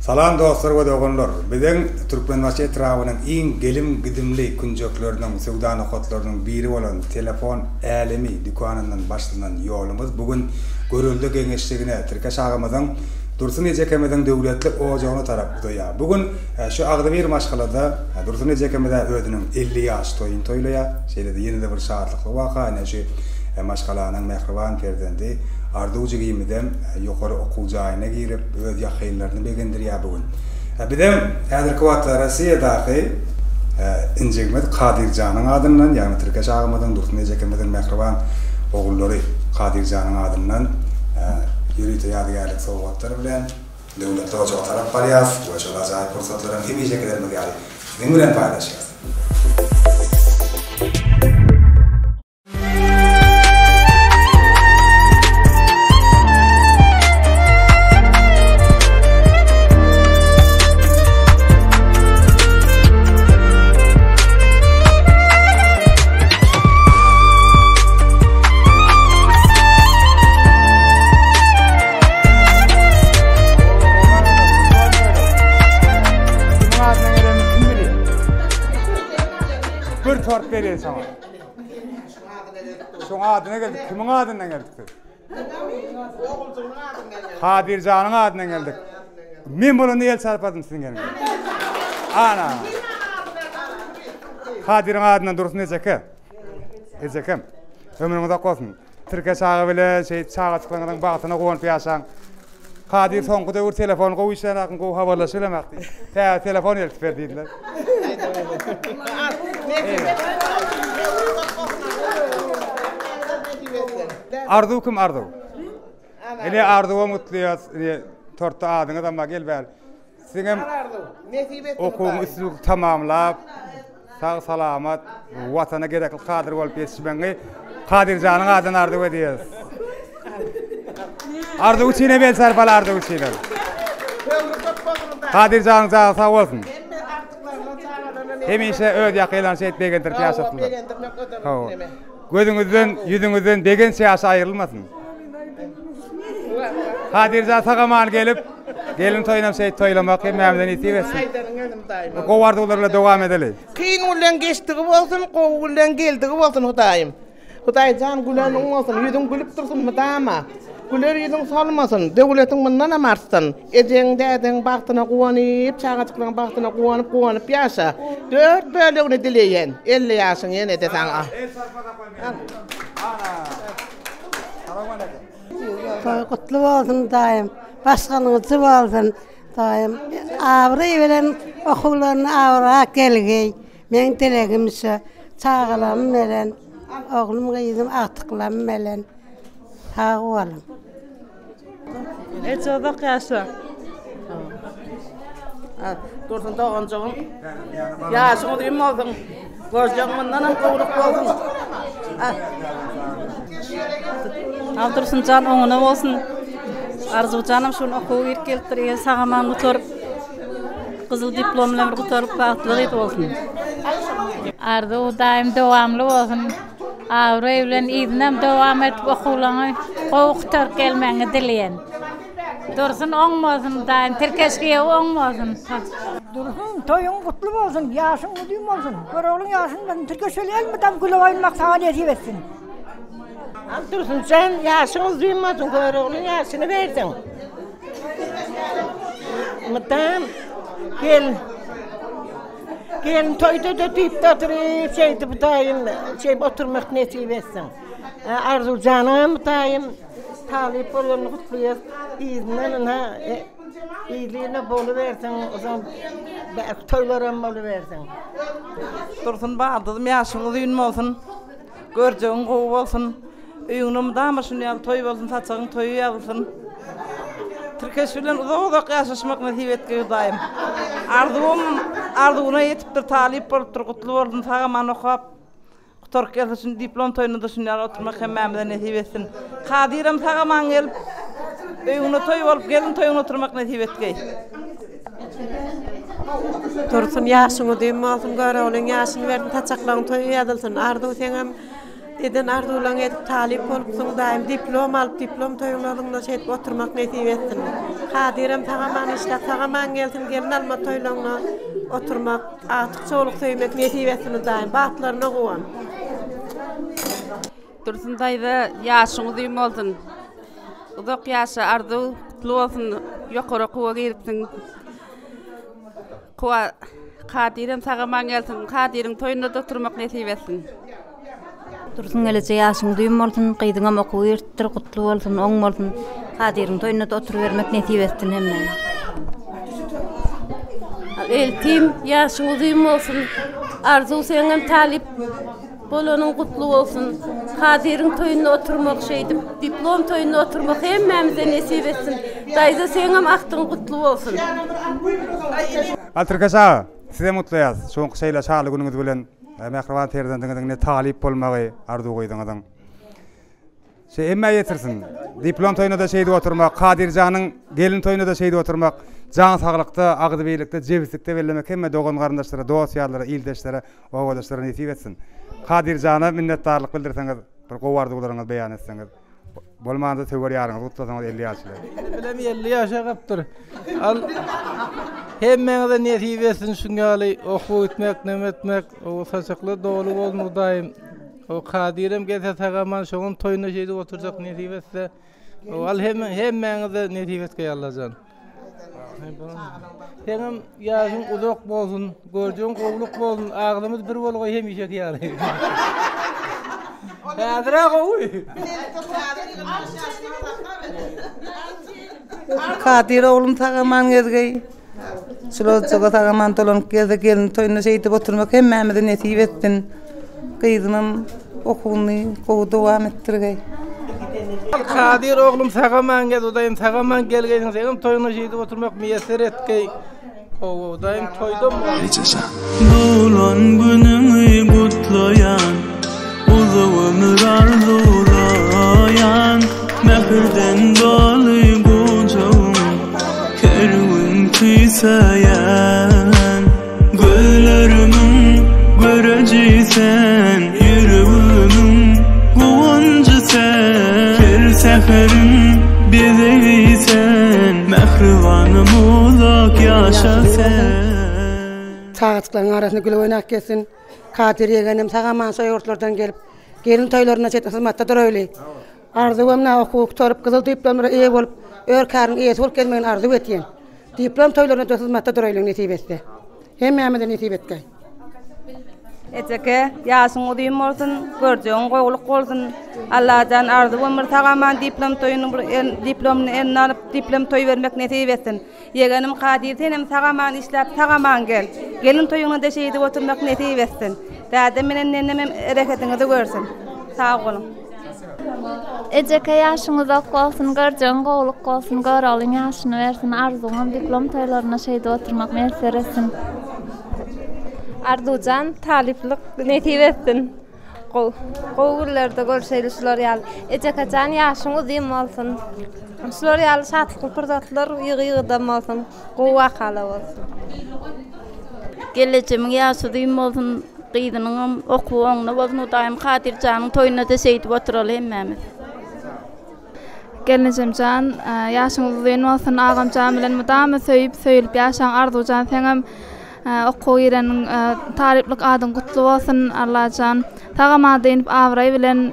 Salam dostlar ve doğanlar. Bizden Türkmenbaşı etrafının en gelim gidimli kunjoklarının, sevda nokatlarının biri olan telefon alemi dükkanından başlanan yolumuz bugün görüldü genişliğine Türkiye ağamızın Dursun Ecekemeden devletli ocağına tarafıya. Bugün şu Ağdamir maşgalada Dursun Ecekemeden ödünün 50 yaş toyluya. Şeyde yeni de bir saatlık vaka ne şu maşgalanın mehriban perdendi. Arducu giyimden yukarı okul cayına girip öz yakınlarını begindiriyor bugün. Bidem Hadir Kuvatlar Rusya'daki İncegmet Kadircan'ın adından yani Türkiye ağamadan Dursun Ecekemeden mehriban oğulları Kadircan'ın adından yürüyüşe yadigarlık soğukları bilen devletli ocağı taraf parayaz ve şu acayip fırsatların hep şekillerinde yani dinleyen paylaşıyoruz. Fark veriyor sana. Şuna adına geldik. Kimin adından geldik? Kadircan'ın adından geldik. Men bunu niye çarpadım sizin gelin? Ana. Kadir'in adından Dursun Ecekem. Ömrünüzde olsun. Türkiye sağı bile sağa çıkılanların bağıtına koyup yaşan. Kadir son kadar telefon koyuşlarına akın koyu havalı söylemekti. Telefon eltip verdiydiler. Ardu kim Ardu? Ele Ardu'ya mutluyuz. Tortu adına da ma gel ver. Sizin okuğunuzu tamamlap sağ salamat vatana gerekli Kadir olup yetişmeni Kadircan'ın adını Ardu ediyoruz. Ardu uçine bel sarpal Ardu uçine. Kadircan'ın sağ olsun. Hemişe öz yakıyla şey etmeyendir piyasasında. Gözünüzden, yüzünüzden degen siyasi ayrılmasın. Kadircan sağaman gelip, gelin toyunam şey toylamak hem memnun itiversin. Kovardılarla devam edelim. Kıyın ulan geçtiği olsun, ulan geldiği olsun Hudayım. Huday can gülen olsun, yüzün gülüp dursun mıdama. Güler yüzün salmasın, devletin bundan amarsın. Ecen deden baktına kuvanıp, çağaçıklan baktına kuvanıp yaşa. Dört böyle onu dileyen, 50 yaşın yine de sana. Kutlu olsun daim, başkanınızı olsun daim. Avru'yu veren okullarını Avru'ya gelgey. Men dilegimse çağılam veren, oğlum kıydım artıklam veren. Sağ olun. Çocuk yaşa. Dursun da oncağım. Yaşın diyeyim oldun. Gözcağımından kıvrık oldun. Dursun can oğuna olsun. Arzu canım şunu okuv irkeltiriye sağaman oturup kızıl diplomlarını oturup bağıtlığı olsun. Arzu daim devamlı olsun. Avru evlen idnem devam etip okulunu qoğuktar gelmeni dileyen. Dursun olmasın daim, Türkiye'ye olmasın. Dursun toyun kutlu olsun, yaşın müdüm olsun. Görevlin yaşın ben Türkiye söyleyelim mi tam gülü oynamak sana niyeti versin. Dursun sen yaşınız duymasın, görevlin yaşını versin. Mıtam gel. Gelin toyda da deyip datırıp şeydi bu dayım şey oturmak nesi versin. Arzu canım dayım talip olanı kutluyuz. İzninden iyiliğine bolu versin. O zaman toylara bolu versin. Dursun bağırdım yaşını düğün olsun. Göreceğin kovu olsun. Üyünüm damasın ya toy olsun, saçağın toyu yapılsın. Türkiye'yle uzak yaşamak nasip etkiyor daim. Arzuğuna yetip bir talip olup kutlu oldun sağaman okuyup Türkiye'de diplom toyunu da şunlar oturmak hem memnun nasip etsin. Kadir'im sağaman gelip üyüne toy olup gelin toyuna oturmak nasip etkiyor. Dursun yaşını diyeyim olsun, görevlin yaşını verdin, taçaklan toyu yadılsın. Ardu senem Eden arzulan edip talip olupsun daim diplom alıp diplom toyunlarında şeyip oturmak nesip etsin. Kadirem tağaman işlep tağaman gelsin gelin alma toyunlarına oturmak artık çoğuluk söylemek nesip etsin daim batlarına kovan. Dursun dayda yaşını duyum oldun. Uzak yaşı arzu kutlu olsun. Yukarı kuva giripsin. Kuva Kadirem tağaman gelsin. Kadirem toyunda oturmak nesip etsin. Dursun gelece yaşını duyum olsun, qıydığam oku yırttır, kutlu olsun, oň olsun. Kadir'in toyuna da oturuvermek nesip etsin hemen. Eltim yaşını duyum olsun, arzu senem talip bolonun kutlu olsun. Kadir'in toyuna oturmak şeydi, diplom toyuna oturmak hemmemize nesip etsin. Dayza senem aktın kutlu olsun. Altırkaşa, size mutluyaz. Soňky şeýle şaly günüňiz bilen Mehriban terden diňe talip bolmagy arzu goýdyňyň. Şey emme ýetirsin. Diplom toýuna da şeýdi oturmak, Kadirjanyň gelin toýuna da şeýdi oturmak, jan saglykda, agdy beýlikde, jebislikde bellemek hemme dogan garyndaşlara, dosýallara, ildeşlere, owadaşlara nesip etsin. Kadirjana minnetdarlyk bildirseňiz, bir gowardyklaryňyzy beýan etseňiz. Bolmanda töwer ýaryňyz gutlasaňyz 50 ýaşly. Bilem 50 ýaşa gapdyr. Al hemmeňize nesip etsin şuňaly okuw etmek, nemetmek, o saçykly dolu bolmagy daim. O Kadirem gelse tağaman şoň toýuna şeýdi oturjak nesip etse. O al hemmeňize nesip etke Allahjan. Henem ýaşyň uzak bolsun, görjüň gowluk bolsun, aglymyz bir bolgoý hemişe ýaly. Häzir gowy. Kadir oğlum tağaman gezgey. Şuloçaga tağaman tolanyp gelse gelin toýuna şeýdip oturmak hemmemize nesip etsin. Kıyızımın okuwuny dowam ettirgey. Kadir oğlum tağaman gel, odayım tağaman gelgeýiň seňem toýuna şeýdip oturmak meýesser etgey. O daim toydum. Bulan günüňi gutlayan, uzun ömür arzulayan, mehirden doly gojagyň kerwin tüýsäýän, gözlerimin görejisen, ýüregimin gowanjy sen, her seherim bezeysen, mehribanym uzak ýaşa sen. Çağatçylaryň arasynda gül oynak gelsin. Kadir yegenim tağaman soýurtlardan gelip, gelin toýlaryna çeýip hyzmatda durýarly. Arzuwam na okuw torup gyzyl diplomlara eýe bolup, örkäriň eýesi bolup gelmegini arzu etýän. Diplom toýlaryna hyzmatda durýarly nesip etse. Hemmemize nesip etgey. Eteke yaşyň duyum bolsun, görjüň gowluk bolsun. Allahjan arzuwam bir tağaman diplom toýuny diplomny eline alyp diplom toý bermek nesip etsin. Yegenim Kadir senem tağaman işläp tağaman gel. Gelin toýuňa da şeýdi oturmak nesip etsin. Däde menen nenem ereketiňizi görsün. Sag bolun. Ejeke yaşyň uzak bolsun, görjüň gowluk bolsun, göraliň yaşyny bersin, arzuwam diplom toýlaryna şeýdi oturmak meýesser etsin. Ardujan taliplik nesip etsin. Gowullerde görşeýli şular ýaly. Ejekajan ýaşyň uzun bolsun. Şular ýaly şatlyk pyrzatlar ýygy-ýygydan bolsun. Gowa hala bolsun. Geleceğimin ýaşy duyum bolsun, qydynyň okuwyny bolsun, daim Kadirjanyň toýuna da şeýdip oturaly hemmemiz. Geleceğimjan ýaşyň uzun bolsun, agamjan bilen mudamy söýüp ýaşaň arzujan seňem okuw ýeriniň taliplik adyn kutlu bolsun Allahjan. Tağama deýip awray bilen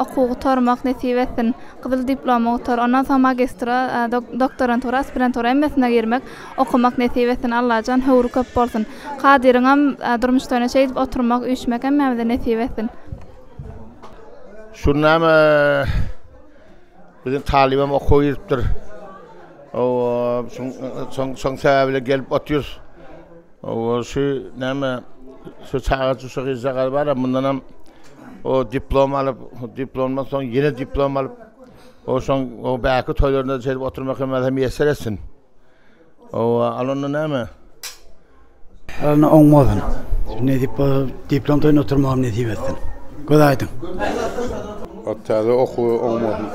okuwy tormak nesip etsin. Gyzyl diploma otur, ondan soň magistra, doktorantura, aspirantura emmesine girmek, okumak nesip etsin Allahjan. Höwrü köp bolsun. Kadiriňem durmuşdaýyna şeýdip oturmak, üýşmek hemmemize nesip etsin. Şunam bizim talibem okuw ýeripdir. O soň sebäple gelip otur. O şu näme şu çağatçı şeýle bar, mundan o diplom alıp, diplomdan soň ýene diplom alıp, o soň o bäki toýlarynda çeýip oturmak hem meýesser etsin. O alony näme? Alany oňmadyn. Ne diplom toýuna oturmak nesip etsin. Godaýdym. Hatta okuw oňmadyn.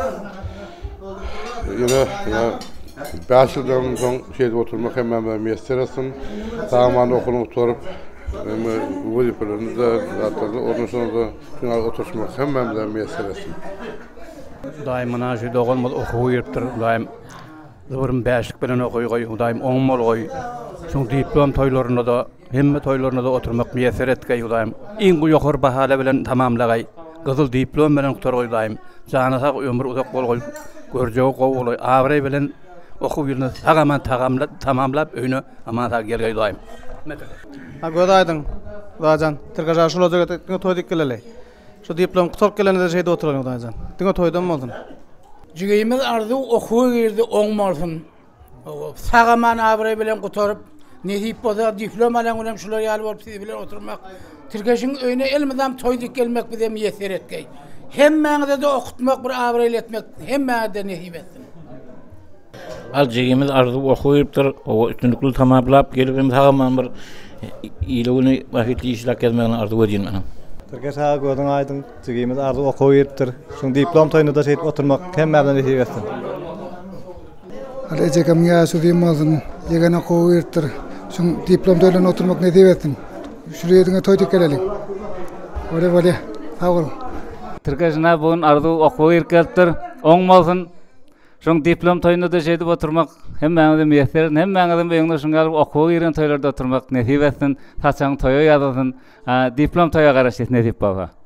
Ýene 5 ýyldan soň şeýle oturmak hem meýesser etsin. Tağaman okunup torup Bu diplomu da atardı. Onun sonra da final oturmak hemen de meselesi. Daim mana şu doğan okuw ýerdir. Daim Zıvırım beşik bilen okuy, daim oňmol goý. Şoň diplom toýlaryna da, hemme toýlaryna da oturmak meýser etgey daim. Iň ýokary bahala bilen tamamlagay. Gyzyl diplom bilen oturgoý daim. Janasak ömür uzak bolgoý. Görjegi gowuly, abry bilen okuw ýerine tagaman tamamlap öýüne amata gelgey daim. Godaýdyň. Dajan, tirgaja şol jogata toýdyk geleli. Şu diplom kutup gelende de şeýde oturalım dajan. Diňe toýdan boldun. Jigimiz arzu okuw girdi oňmolsun. Sagaman abry bilen gutorup, nesip bolsa diplom alan bilen şular ýaly bolup siz bilen oturmak. Tirgeşiň öýüne elmedem toýdyk gelmek bize meýser etgey. Hemmeňize de okutmak bir abry etmek, hemmeňize de nesip etsin. Al jigimiz arzu okuw giripdir, o üstünlikli tamamlap gelip sagaman bir ýylyny wagtly işlek etmegini arzu edýän men. Türkiye sağa gördüň aýdyň jigimiz arzu okuw giripdir. Şoň diplom toýuny da şeýip oturmak hemmäden nesip etsin. Alece kamya sudim mazın yegana okuw giripdir. Şoň diplom toýuny oturmak nesip etsin. Şurýa toýdyk gelelik. Bale sağ ol. Türkiye jana bugün arzu okuw giripdir. Oňmolsun. Şoň diplom toýuny da şeýip oturmak hemmäňize meýser, hemmäňize beýiňde şoňa okuw giren toýlarda oturmak nesip etsin. Saçaň toýa ýazasyn, diplom toýa garaşy nesip bolsa.